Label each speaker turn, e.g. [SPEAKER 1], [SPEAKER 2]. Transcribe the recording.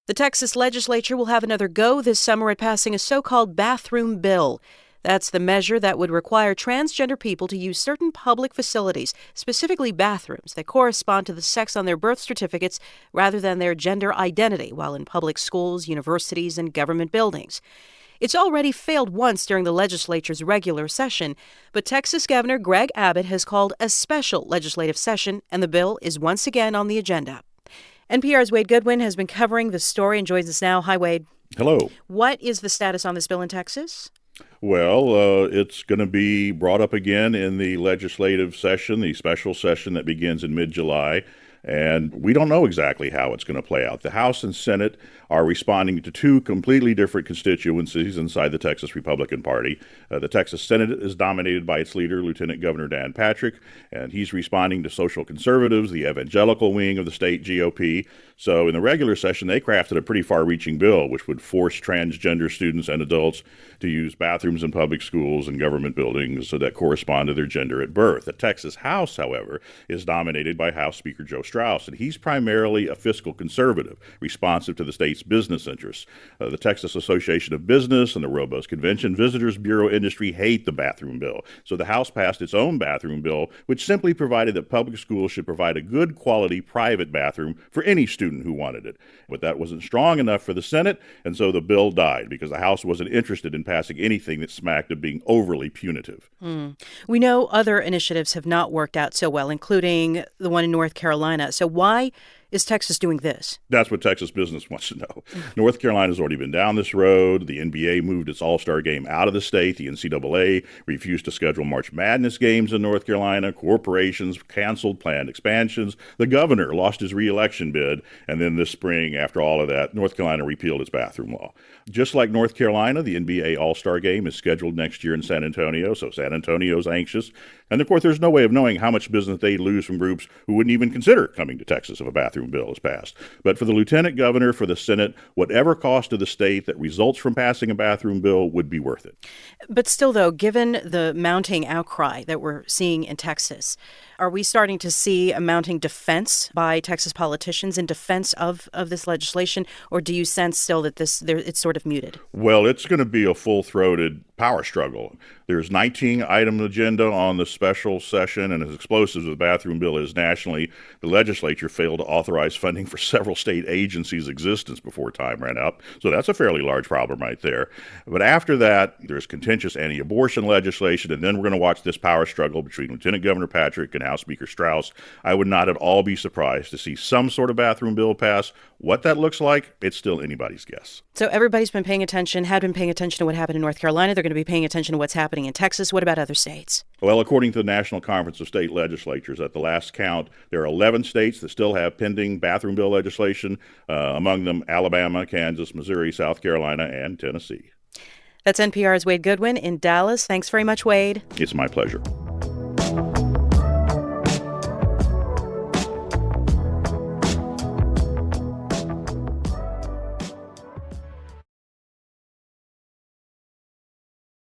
[SPEAKER 1] The Texas legislature will have another go this summer at passing a so-called bathroom bill. That's the measure that would require transgender people to use certain public facilities, specifically bathrooms, that correspond to the sex on their birth certificates rather than their gender identity while in public schools, universities, and government buildings. It's already failed once during the legislature's regular session, but Texas Governor Greg Abbott has called a special legislative session, and the bill is once again on the agenda. NPR's Wade Goodwin has been covering the story and joins us now. Hi, Wade.
[SPEAKER 2] Hello.
[SPEAKER 1] What is the status on this bill in Texas?
[SPEAKER 2] Well, it's going to be brought up again in the legislative session, the special session that begins in mid-July. And we don't know exactly how it's going to play out. The House and Senate are responding to two completely different constituencies inside the Texas Republican Party. The Texas Senate is dominated by its leader, Lieutenant Governor Dan Patrick, and he's responding to social conservatives, the evangelical wing of the state GOP. So in the regular session, they crafted a pretty far-reaching bill, which would force transgender students and adults to use bathrooms in public schools and government buildings so that correspond to their gender at birth. The Texas House, however, is dominated by House Speaker Joe Strauss, and he's primarily a fiscal conservative, responsive to the state's business interests. The Texas Association of Business and the Robust Convention Visitors Bureau industry hate the bathroom bill. So the House passed its own bathroom bill, which simply provided that public schools should provide a good quality private bathroom for any student who wanted it. But that wasn't strong enough for the Senate, and so the bill died because the House wasn't interested in passing anything that smacked of being overly punitive.
[SPEAKER 1] We know other initiatives have not worked out so well, including the one in North Carolina. So why is Texas doing this?
[SPEAKER 2] That's what Texas business wants to know. North Carolina's already been down this road. The NBA moved its All-Star game out of the state. The NCAA refused to schedule March Madness games in North Carolina. Corporations canceled planned expansions. The governor lost his re-election bid. And then this spring, after all of that, North Carolina repealed its bathroom law. Just like North Carolina, the NBA All-Star game is scheduled next year in San Antonio, so San Antonio's anxious. And of course, there's no way of knowing how much business they'd lose from groups who wouldn't even consider coming to Texas if a bathroom bill is passed. But for the lieutenant governor, for the Senate, whatever cost to the state that results from passing a bathroom bill would be worth it.
[SPEAKER 1] But still, though, given the mounting outcry that we're seeing in Texas, are we starting to see a mounting defense by Texas politicians in defense of this legislation, or do you sense still that it's sort of muted?
[SPEAKER 2] Well, it's going to be a full-throated power struggle. There's 19-item agenda on the special session, and as explosive as the bathroom bill is nationally, the legislature failed to authorize funding for several state agencies' existence before time ran out. So that's a fairly large problem right there. But after that, there's contentious anti-abortion legislation, and then we're going to watch this power struggle between Lieutenant Governor Patrick and House Speaker Strauss. I would not at all be surprised to see some sort of bathroom bill pass. What that looks like, it's still anybody's guess.
[SPEAKER 1] So everybody's been paying attention, had been paying attention to what happened in North Carolina. They're going to be paying attention to what's happening in Texas. What about other states?
[SPEAKER 2] Well, according to the National Conference of State Legislatures, at the last count, there are 11 states that still have pending bathroom bill legislation, among them Alabama, Kansas, Missouri, South Carolina, and Tennessee.
[SPEAKER 1] That's NPR's Wade Goodwin in Dallas. Thanks very much, Wade.
[SPEAKER 2] It's my pleasure.